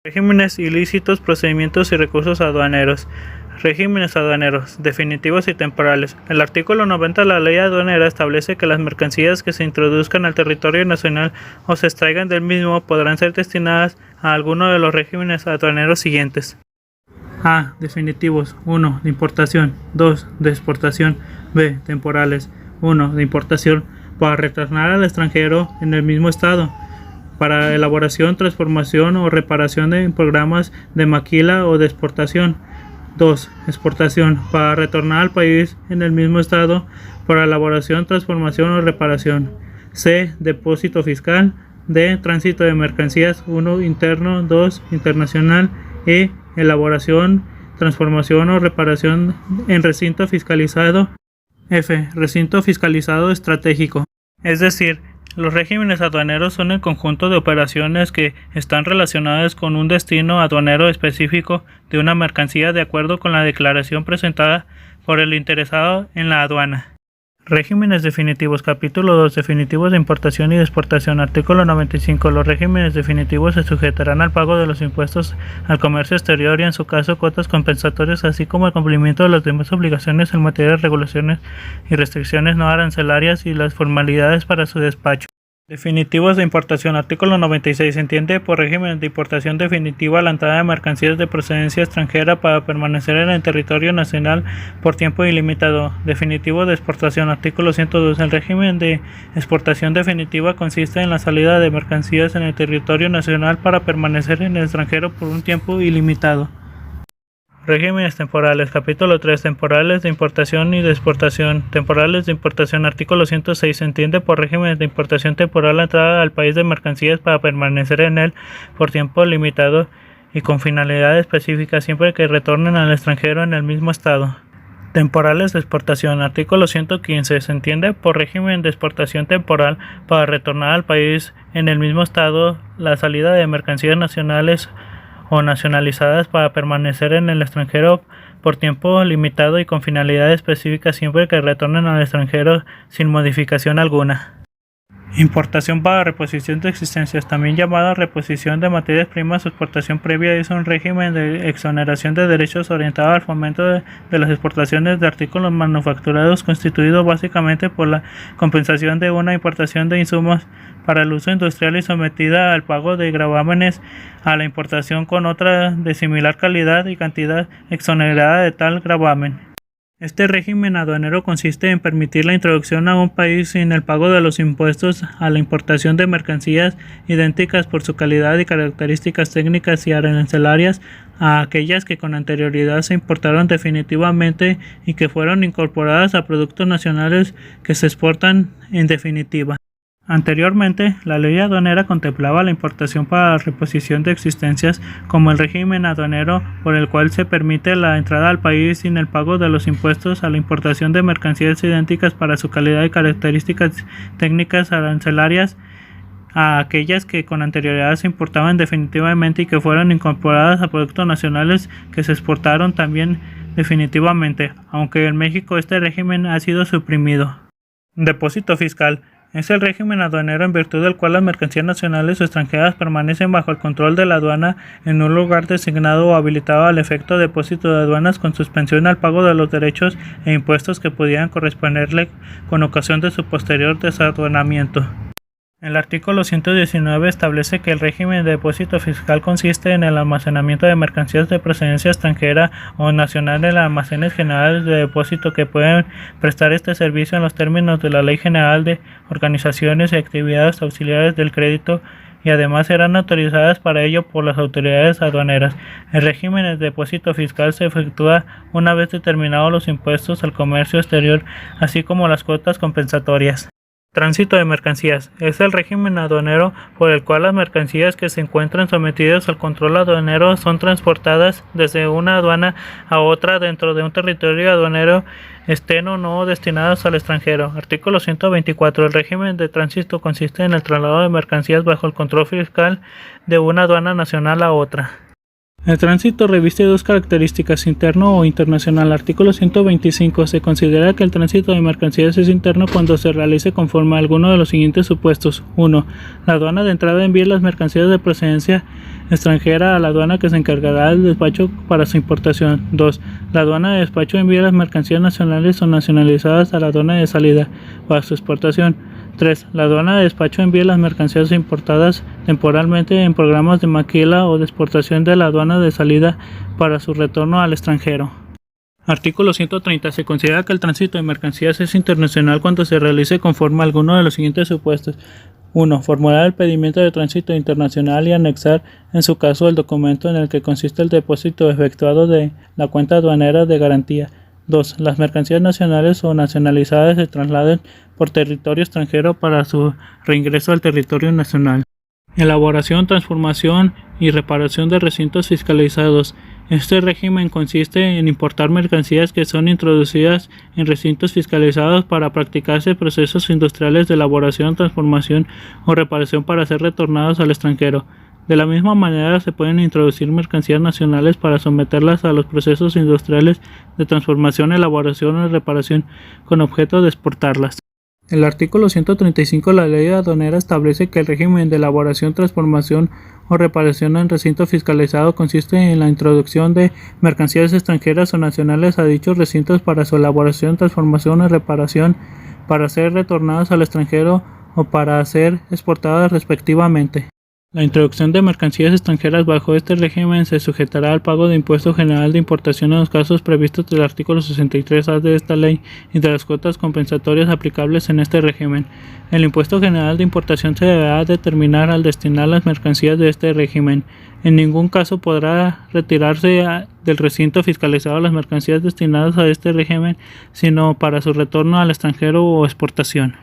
Regímenes ilícitos, procedimientos y recursos aduaneros. Regímenes aduaneros, definitivos y temporales. El artículo 90 de la Ley Aduanera establece que las mercancías que se introduzcan al territorio nacional o se extraigan del mismo podrán ser destinadas a alguno de los regímenes aduaneros siguientes. A. Definitivos. 1. De importación. 2. De exportación. B. Temporales. 1. De importación, para retornar al extranjero en el mismo estado, para elaboración, transformación o reparación de programas de maquila o de exportación. 2. Exportación, para retornar al país en el mismo estado, para elaboración, transformación o reparación. C. Depósito fiscal. D. Tránsito de mercancías. 1. Interno. 2. Internacional. E. Elaboración, transformación o reparación en recinto fiscalizado. F. Recinto fiscalizado estratégico. Es decir, los regímenes aduaneros son el conjunto de operaciones que están relacionadas con un destino aduanero específico de una mercancía de acuerdo con la declaración presentada por el interesado en la aduana. Regímenes definitivos. Capítulo 2. Definitivos de importación y de exportación. Artículo 95. Los regímenes definitivos se sujetarán al pago de los impuestos al comercio exterior y, en su caso, cuotas compensatorias, así como al cumplimiento de las demás obligaciones en materia de regulaciones y restricciones no arancelarias y las formalidades para su despacho. Definitivos de importación. Artículo 96. Se entiende por régimen de importación definitiva la entrada de mercancías de procedencia extranjera para permanecer en el territorio nacional por tiempo ilimitado. Definitivo de exportación. Artículo 102. El régimen de exportación definitiva consiste en la salida de mercancías en el territorio nacional para permanecer en el extranjero por un tiempo ilimitado. Regímenes temporales. Capítulo 3. Temporales de importación y de exportación. Temporales de importación. Artículo 106. Se entiende por regímenes de importación temporal la entrada al país de mercancías para permanecer en él por tiempo limitado y con finalidad específica siempre que retornen al extranjero en el mismo estado. Temporales de exportación. Artículo 115. Se entiende por régimen de exportación temporal para retornar al país en el mismo estado la salida de mercancías nacionales o nacionalizadas para permanecer en el extranjero por tiempo limitado y con finalidad específica siempre que retornen al extranjero sin modificación alguna. Importación para reposición de existencias, también llamada reposición de materias primas o exportación previa, es un régimen de exoneración de derechos orientado al fomento de las exportaciones de artículos manufacturados, constituido básicamente por la compensación de una importación de insumos para el uso industrial y sometida al pago de gravámenes a la importación con otra de similar calidad y cantidad exonerada de tal gravamen. Este régimen aduanero consiste en permitir la introducción a un país sin el pago de los impuestos a la importación de mercancías idénticas por su calidad y características técnicas y arancelarias a aquellas que con anterioridad se importaron definitivamente y que fueron incorporadas a productos nacionales que se exportan en definitiva. Anteriormente, la ley aduanera contemplaba la importación para la reposición de existencias como el régimen aduanero por el cual se permite la entrada al país sin el pago de los impuestos a la importación de mercancías idénticas para su calidad y características técnicas arancelarias a aquellas que con anterioridad se importaban definitivamente y que fueron incorporadas a productos nacionales que se exportaron también definitivamente, aunque en México este régimen ha sido suprimido. Depósito fiscal. Es el régimen aduanero en virtud del cual las mercancías nacionales o extranjeras permanecen bajo el control de la aduana en un lugar designado o habilitado al efecto de depósito de aduanas con suspensión al pago de los derechos e impuestos que pudieran corresponderle con ocasión de su posterior desaduanamiento. El artículo 119 establece que el régimen de depósito fiscal consiste en el almacenamiento de mercancías de procedencia extranjera o nacional en almacenes generales de depósito que pueden prestar este servicio en los términos de la Ley General de Organizaciones y Actividades Auxiliares del Crédito y además serán autorizadas para ello por las autoridades aduaneras. El régimen de depósito fiscal se efectúa una vez determinados los impuestos al comercio exterior, así como las cuotas compensatorias. Tránsito de mercancías. Es el régimen aduanero por el cual las mercancías que se encuentran sometidas al control aduanero son transportadas desde una aduana a otra dentro de un territorio aduanero, estén o no destinadas al extranjero. Artículo 124. El régimen de tránsito consiste en el traslado de mercancías bajo el control fiscal de una aduana nacional a otra. El tránsito reviste dos características: interno o internacional. Artículo 125. Se considera que el tránsito de mercancías es interno cuando se realice conforme a alguno de los siguientes supuestos. 1. La aduana de entrada envía las mercancías de procedencia extranjera a la aduana que se encargará del despacho para su importación. 2. La aduana de despacho envía las mercancías nacionales o nacionalizadas a la aduana de salida para su exportación. 3. La aduana de despacho envía las mercancías importadas temporalmente en programas de maquila o de exportación de la aduana de salida para su retorno al extranjero. Artículo 130. Se considera que el tránsito de mercancías es internacional cuando se realice conforme a alguno de los siguientes supuestos. 1. Formular el pedimento de tránsito internacional y anexar, en su caso, el documento en el que consiste el depósito efectuado de la cuenta aduanera de garantía. 2. Las mercancías nacionales o nacionalizadas se trasladen por territorio extranjero para su reingreso al territorio nacional. Elaboración, transformación y reparación de recintos fiscalizados. Este régimen consiste en importar mercancías que son introducidas en recintos fiscalizados para practicarse procesos industriales de elaboración, transformación o reparación para ser retornados al extranjero. De la misma manera, se pueden introducir mercancías nacionales para someterlas a los procesos industriales de transformación, elaboración o reparación con objeto de exportarlas. El artículo 135 de la Ley Aduanera establece que el régimen de elaboración, transformación o reparación en recinto fiscalizado consiste en la introducción de mercancías extranjeras o nacionales a dichos recintos para su elaboración, transformación o reparación para ser retornadas al extranjero o para ser exportadas respectivamente. La introducción de mercancías extranjeras bajo este régimen se sujetará al pago de impuesto general de importación en los casos previstos del artículo 63A de esta ley y de las cuotas compensatorias aplicables en este régimen. El impuesto general de importación se deberá determinar al destinar las mercancías de este régimen. En ningún caso podrá retirarse del recinto fiscalizado las mercancías destinadas a este régimen, sino para su retorno al extranjero o exportación.